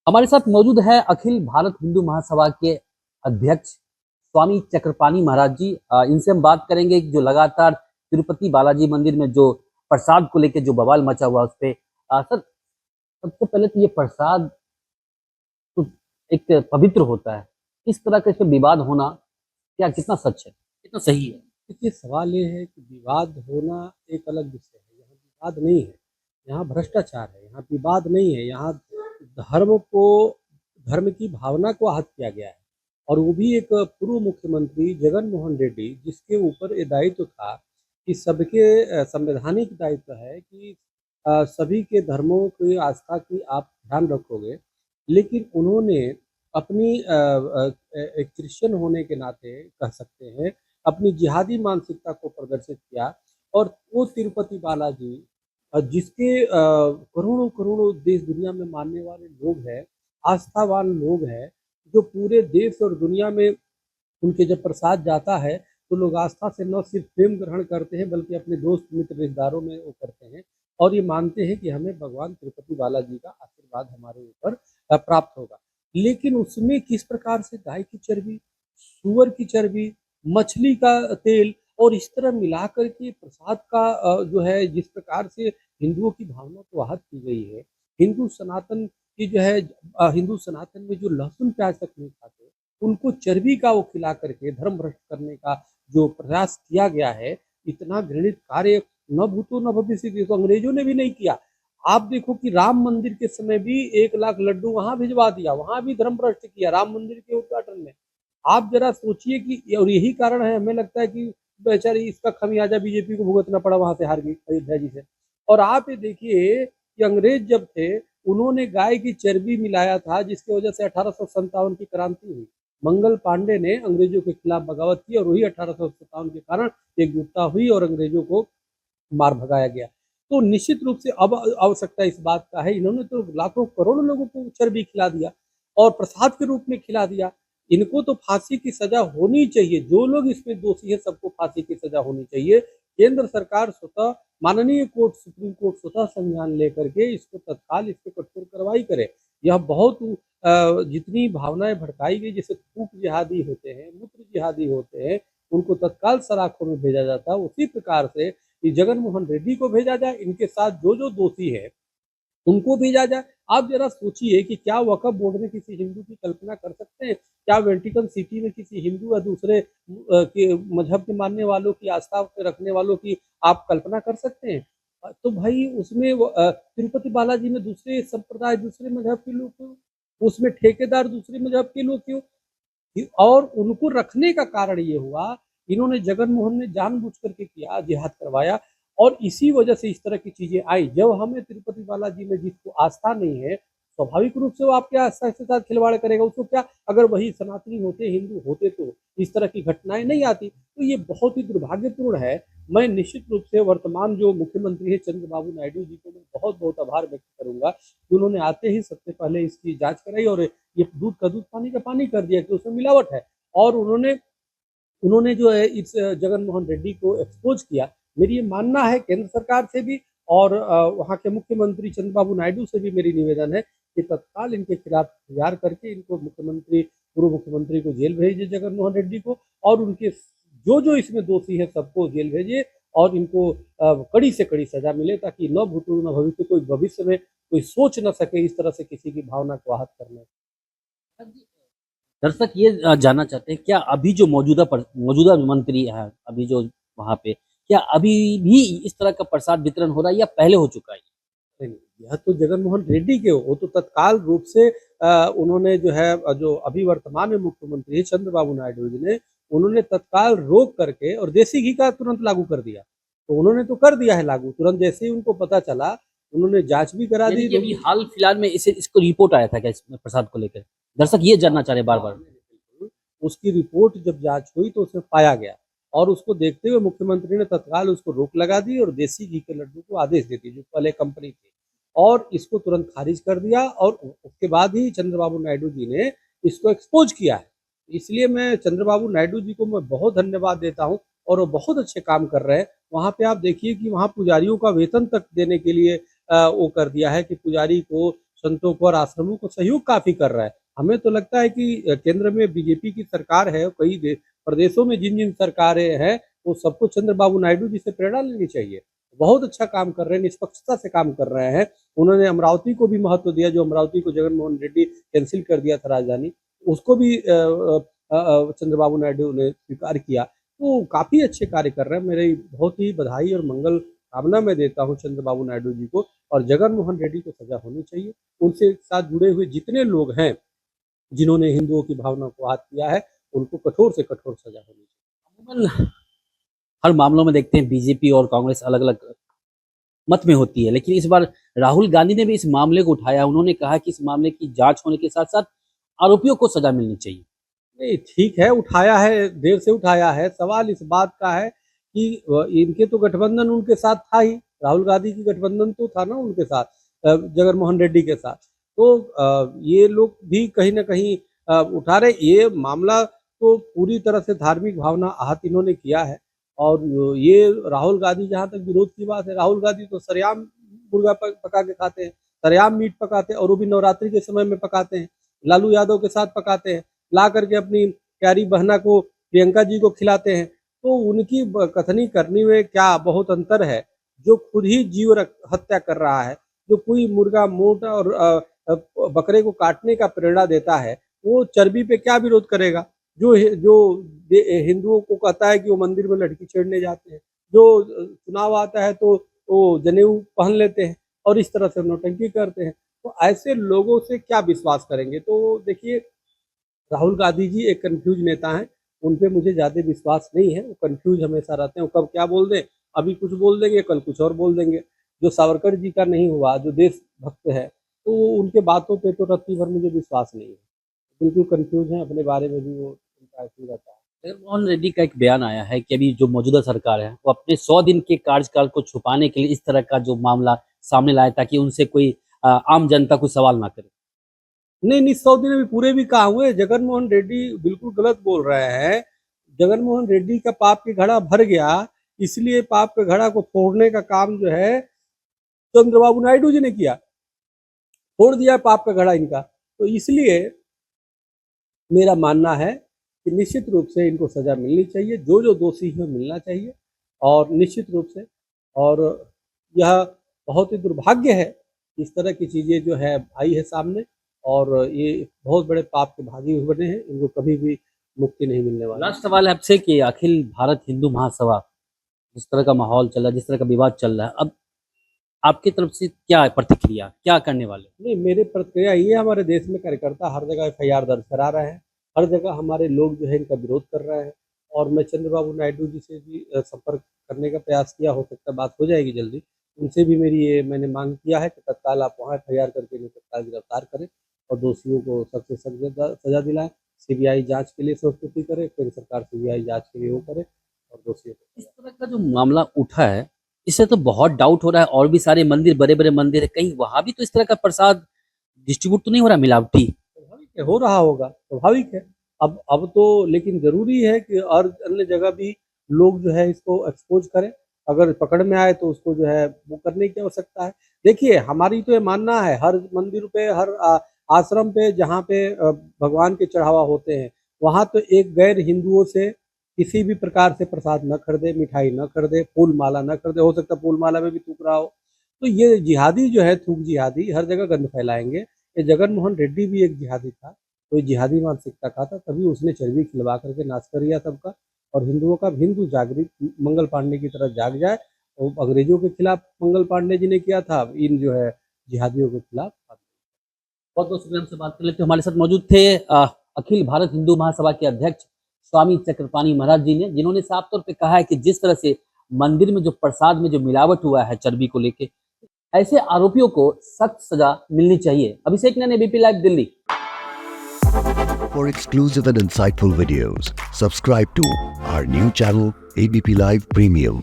हमारे साथ मौजूद है अखिल भारत हिंदू महासभा के अध्यक्ष स्वामी चक्रपाणी महाराज जी। इनसे हम बात करेंगे कि जो लगातार तिरुपति बालाजी मंदिर में जो प्रसाद को लेकर जो बवाल मचा हुआ उस पे। सर, सबसे पहले तो ये प्रसाद तो एक पवित्र होता है, इस तरह का इसमें विवाद होना क्या कितना सच है, कितना सही है? देखिए, सवाल ये है कि विवाद होना एक अलग विषय है। यहाँ विवाद नहीं है, यहाँ भ्रष्टाचार है। यहाँ विवाद नहीं है, यहाँ धर्म को धर्म की भावना को आहत किया गया है। और वो भी एक पूर्व मुख्यमंत्री जगन मोहन रेड्डी, जिसके ऊपर ये दायित्व था कि सबके संवैधानिक दायित्व है कि सभी के धर्मों की आस्था की आप ध्यान रखोगे। लेकिन उन्होंने अपनी एक क्रिश्चियन होने के नाते कह सकते हैं अपनी जिहादी मानसिकता को प्रदर्शित किया। और वो तिरुपति बालाजी जिसके करोड़ों करोड़ों देश दुनिया में मानने वाले लोग हैं, आस्थावान लोग हैं, जो पूरे देश और दुनिया में उनके जब प्रसाद जाता है तो लोग आस्था से न सिर्फ प्रेम ग्रहण करते हैं बल्कि अपने दोस्त मित्र रिश्तेदारों में वो करते हैं और ये मानते हैं कि हमें भगवान तिरुपति बालाजी का आशीर्वाद हमारे ऊपर प्राप्त होगा। लेकिन उसमें किस प्रकार से गाय की चर्बी, सुअर की चर्बी, मछली का तेल और इस तरह मिलाकर के प्रसाद का जो है जिस प्रकार से हिंदुओं की भावना को आहत की गई है। हिंदू सनातन की जो है हिंदू सनातन में जो लहसुन प्याज तक नहीं खाते, उनको चर्बी का वो खिला करके धर्म भ्रष्ट करने का जो प्रयास किया गया है, इतना घृणित कार्य न भूतो न भविष्यति, तो अंग्रेजों ने भी नहीं किया। आप देखो कि राम मंदिर के समय भी 1 लाख लड्डू वहां भिजवा दिया, वहां भी धर्म भ्रष्ट किया राम मंदिर के उद्घाटन में। आप जरा सोचिए कि और यही कारण है, हमें लगता है कि बेचारी इसका खमियाजा बीजेपी को भुगतना पड़ा, वहां से हार गई अयोध्या जी से। और आप ये देखिए कि अंग्रेज जब थे उन्होंने गाय की चर्बी मिलाया था, जिसकी वजह से 1857 की क्रांति हुई। मंगल पांडे ने अंग्रेजों के खिलाफ बगावत की और वही 1857 के कारण एकजुटता हुई और अंग्रेजों को मार भगाया गया। तो निश्चित रूप से अब आवश्यकता इस बात का है, इन्होंने तो लाखों करोड़ों लोगों को चर्बी खिला दिया और प्रसाद के रूप में खिला दिया। इनको तो फांसी की सजा होनी चाहिए, जो लोग इसमें दोषी है सबको फांसी की सजा होनी चाहिए। केंद्र सरकार स्वतः, माननीय कोर्ट, सुप्रीम कोर्ट स्वतः संज्ञान लेकर के इसको तत्काल इस पर कठोर कार्रवाई करे। यह बहुत जितनी भावनाएं भड़काई गई, जैसे थूक जिहादी होते हैं, मूत्र जिहादी होते हैं, उनको तत्काल सलाखों में भेजा जाता है, उसी प्रकार से कि जगन मोहन रेड्डी को भेजा जाए, इनके साथ जो जो दोषी है उनको भेजा जाए। आप जरा सोचिए कि क्या वक्फ बोर्ड में किसी हिंदू की कल्पना कर सकते हैं? क्या वेटिकन सिटी में किसी हिंदू या दूसरे के मजहब के मानने वालों की, आस्था के रखने वालों की आप कल्पना कर सकते हैं? तो भाई उसमें तिरुपति बालाजी में दूसरे संप्रदाय, दूसरे मजहब के लोग क्यों? उसमें ठेकेदार दूसरे मजहब के लोग क्यों? और उनको रखने का कारण ये हुआ, इन्होंने, जगन मोहन ने जानबूझ करके किया, जिहाद करवाया और इसी वजह से इस तरह की चीजें आई। जब हमें तिरुपति बालाजी में जिसको आस्था नहीं है, स्वाभाविक रूप से वो आपके आस्था के साथ खिलवाड़ करेगा। उसको क्या, अगर वही सनातनी होते, हिंदू होते तो इस तरह की घटनाएं नहीं आती। तो ये बहुत ही दुर्भाग्यपूर्ण है। मैं निश्चित रूप से वर्तमान जो मुख्यमंत्री है चंद्रबाबू नायडू जी को मैं बहुत बहुत आभार व्यक्त करूंगा कि उन्होंने आते ही सबसे पहले इसकी जांच कराई और ये दूध का दूध पानी का पानी कर दिया कि उसमें मिलावट है। और उन्होंने उन्होंने जो है इस जगन मोहन रेड्डी को एक्सपोज किया। मेरी ये मानना है केंद्र सरकार से भी और वहाँ के मुख्यमंत्री चंद्रबाबू नायडू से भी मेरी निवेदन है कि तत्काल इनके खिलाफ एफआईआर करके इनको मुख्यमंत्री, पूर्व मुख्यमंत्री को जेल भेजे जगन मोहन रेड्डी को, और उनके जो जो इसमें दोषी है सबको जेल भेजे और इनको कड़ी से कड़ी सजा मिले, ताकि न भूतो न भविष्य, कोई भविष्य में कोई सोच न सके इस तरह से किसी की भावना को आहत करने। दर्शक ये जानना चाहते हैं, क्या अभी जो मौजूदा मंत्री है अभी जो वहां पे, क्या अभी भी इस तरह का प्रसाद वितरण हो रहा है या पहले हो चुका है? नहीं, यह तो जगन मोहन रेड्डी के, वो तो तत्काल रूप से उन्होंने जो है, जो अभी वर्तमान में मुख्यमंत्री है चंद्रबाबू नायडू जी ने, उन्होंने तत्काल रोक करके और देसी घी का तुरंत लागू कर दिया। तो उन्होंने तो कर दिया है लागू, तुरंत जैसे ही उनको पता चला उन्होंने जांच भी करा दी। अभी हाल फिलहाल में इसको रिपोर्ट आया था क्या प्रसाद को लेकर? दर्शक ये जानना चाह रहे बार बार। उसकी रिपोर्ट जब जांच हुई तो उसमें पाया गया और उसको देखते हुए मुख्यमंत्री ने तत्काल उसको रोक लगा दी और देसी घी के लड्डू को आदेश दे दी, जो पहले कंपनी थी, और इसको तुरंत खारिज कर दिया। और उसके बाद ही चंद्रबाबू नायडू जी ने इसको एक्सपोज किया है। इसलिए मैं चंद्रबाबू नायडू जी को मैं बहुत धन्यवाद देता हूँ और वो बहुत अच्छे काम कर रहे हैं। वहाँ पे आप देखिए कि वहाँ पुजारियों का वेतन तक देने के लिए वो कर दिया है कि पुजारी को संतों को और आश्रमों को सहयोग काफी कर रहा है। हमें तो लगता है कि केंद्र में बीजेपी की सरकार है, कई प्रदेशों में जिन जिन सरकारें हैं वो सबको चंद्रबाबू नायडू जी से प्रेरणा लेनी चाहिए। बहुत अच्छा काम कर रहे हैं, निष्पक्षता से काम कर रहे हैं। उन्होंने अमरावती को भी महत्व दिया, जो अमरावती को जगनमोहन रेड्डी कैंसिल कर दिया था राजधानी, उसको भी चंद्रबाबू नायडू ने स्वीकार किया। तो काफी अच्छे कार्य कर रहे हैं। मेरी बहुत ही बधाई और मंगल कामना मैं देता हूँ चंद्रबाबू नायडू जी को, और जगनमोहन रेड्डी को सजा होनी चाहिए। उनसे साथ जुड़े हुए जितने लोग हैं जिन्होंने हिंदुओं की भावना को आहत किया है, उनको कठोर से कठोर सजा होनी चाहिए। अमूमन हर मामलों में देखते हैं बीजेपी और कांग्रेस अलग अलग मत में होती है, लेकिन इस बार राहुल गांधी ने भी इस मामले को उठाया। उन्होंने कहा कि इस मामले की जांच होने के साथ साथ आरोपियों को सजा मिलनी चाहिए। नहीं, ठीक है, उठाया है, देर से उठाया है। सवाल इस बात का है कि इनके तो गठबंधन उनके साथ था ही, राहुल गांधी की गठबंधन तो था ना उनके साथ, जगनमोहन रेड्डी के साथ। तो ये लोग भी कहीं ना कहीं उठा रहे। ये मामला तो पूरी तरह से धार्मिक भावना आहत इन्होंने किया है। और ये राहुल गांधी, जहाँ तक विरोध की बात है, राहुल गांधी तो सरेआम मुर्गा पका के खाते हैं, सरेआम मीट पकाते हैं, और वो भी नवरात्रि के समय में पकाते हैं, लालू यादव के साथ पकाते हैं, ला करके अपनी प्यारी बहना को, प्रियंका जी को खिलाते हैं। तो उनकी कथनी करनी में क्या बहुत अंतर है। जो खुद ही जीव हत्या कर रहा है, जो कोई मुर्गा मोट और बकरे को काटने का प्रेरणा देता है, वो चर्बी पे क्या विरोध करेगा। जो हिंदुओं को कहता है कि वो मंदिर में लड़की छेड़ने जाते हैं, जो चुनाव आता है तो वो जनेऊ पहन लेते हैं और इस तरह से नौटंकी करते हैं। तो ऐसे लोगों से क्या विश्वास करेंगे। तो देखिए, राहुल गांधी जी एक कंफ्यूज नेता हैं, उन पे मुझे ज़्यादा विश्वास नहीं है। वो कंफ्यूज हमेशा रहते हैं, वो कब क्या बोल दें, अभी कुछ बोल देंगे, कल कुछ और बोल देंगे। जो सावरकर जी का नहीं हुआ, जो देशभक्त है, तो उनके बातों पे तो रत्ती भर मुझे विश्वास नहीं है। बिल्कुल कंफ्यूज हैं, अपने बारे में भी वो उनका ऐसे ही रहता है। जगनमोहन रेड्डी का एक बयान आया है कि अभी जो मौजूदा सरकार है वो अपने 100 दिन के कार्यकाल को छुपाने के लिए इस तरह का जो मामला सामने लाया ताकि उनसे कोई आम जनता कोई सवाल ना करे। नहीं, 100 दिन अभी पूरे भी कहाँ हुए। जगनमोहन रेड्डी बिल्कुल गलत बोल रहे हैं। जगनमोहन रेड्डी का पाप की घड़ा भर गया, इसलिए पाप के घड़ा को फोड़ने का काम जो है चंद्रबाबू नायडू जी ने किया, फोड़ दिया पाप का घड़ा इनका। तो इसलिए मेरा मानना है कि निश्चित रूप से इनको सजा मिलनी चाहिए, जो जो दोषी है मिलना चाहिए, और निश्चित रूप से। और यह बहुत ही दुर्भाग्य है, इस तरह की चीज़ें जो है आई है सामने, और ये बहुत बड़े पाप के भागी बने हैं। इनको कभी भी मुक्ति नहीं मिलने वाली। लास्ट सवाल है आपसे कि अखिल भारत हिंदू महासभा, जिस तरह का माहौल चल रहा है, जिस तरह का विवाद चल रहा है, अब आपकी तरफ से क्या प्रतिक्रिया, क्या करने वाले? नहीं, मेरे प्रतिक्रिया ये, हमारे देश में कार्यकर्ता हर जगह FIR दर्ज करा रहे हैं, हर जगह हमारे लोग जो है इनका विरोध कर रहे हैं। और मैं चंद्रबाबू नायडू जी से भी संपर्क करने का प्रयास किया, हो सकता है बात हो जाएगी जल्दी। उनसे भी मेरी ये मैंने मांग किया है कि तत्काल आप वहाँ FIR करके इन्हें तत्काल गिरफ्तार करें और दोषियों को सख्त से सख्त सजा दिलाएं। CBI जांच के लिए संस्तुति करे, केंद्र सरकार CBI जांच के लिए वो करे, और दोषियों को। इस तरह का जो मामला उठा है, इससे तो बहुत डाउट हो रहा है, और भी सारे मंदिर, बड़े बड़े मंदिर है, कहीं वहां भी तो इस तरह का प्रसाद डिस्ट्रीब्यूट तो नहीं हो रहा मिलावटी? स्वाभाविक है, हो रहा होगा, स्वाभाविक है। अब तो लेकिन जरूरी है कि और अन्य जगह भी लोग जो है इसको एक्सपोज करें। अगर पकड़ में आए तो उसको जो है वो करने की आवश्यकता है। देखिए, हमारी तो ये मानना है, हर मंदिर पे, हर आश्रम पे जहाँ पे भगवान के चढ़ावा होते हैं, वहाँ तो एक गैर हिंदुओं से किसी भी प्रकार से प्रसाद न खरीदे, मिठाई न खरीदे, फूल माला न खरीदे। हो सकता है फूल माला में भी थूक रहा हो। तो ये जिहादी जो है, थूक जिहादी, हर जगह गंद फैलाएंगे। ये जगनमोहन रेड्डी भी एक जिहादी था, कोई जिहादी मानसिकता का था, तभी उसने चर्बी खिलवा करके नाश कर दिया सबका। और हिंदुओं का हिंदू जागृत मंगल पांडे की तरह जाग जाए। और अंग्रेजों के खिलाफ मंगल पांडे जी ने किया था, इन जो है जिहादियों के खिलाफ। बहुत बहुत शुक्रिया, हमसे बात कर लेते। हमारे साथ मौजूद थे अखिल भारत हिंदू महासभा के अध्यक्ष स्वामी चक्रपाणी महाराज जी ने, जिन्होंने साफ तौर पे कहा है कि जिस तरह से मंदिर में जो प्रसाद में जो मिलावट हुआ है चर्बी को लेके, ऐसे आरोपियों को सख्त सजा मिलनी चाहिए। अभिषेक ने ABP live Delhi. For exclusive and insightful videos, subscribe to our new channel ABP Live Premium.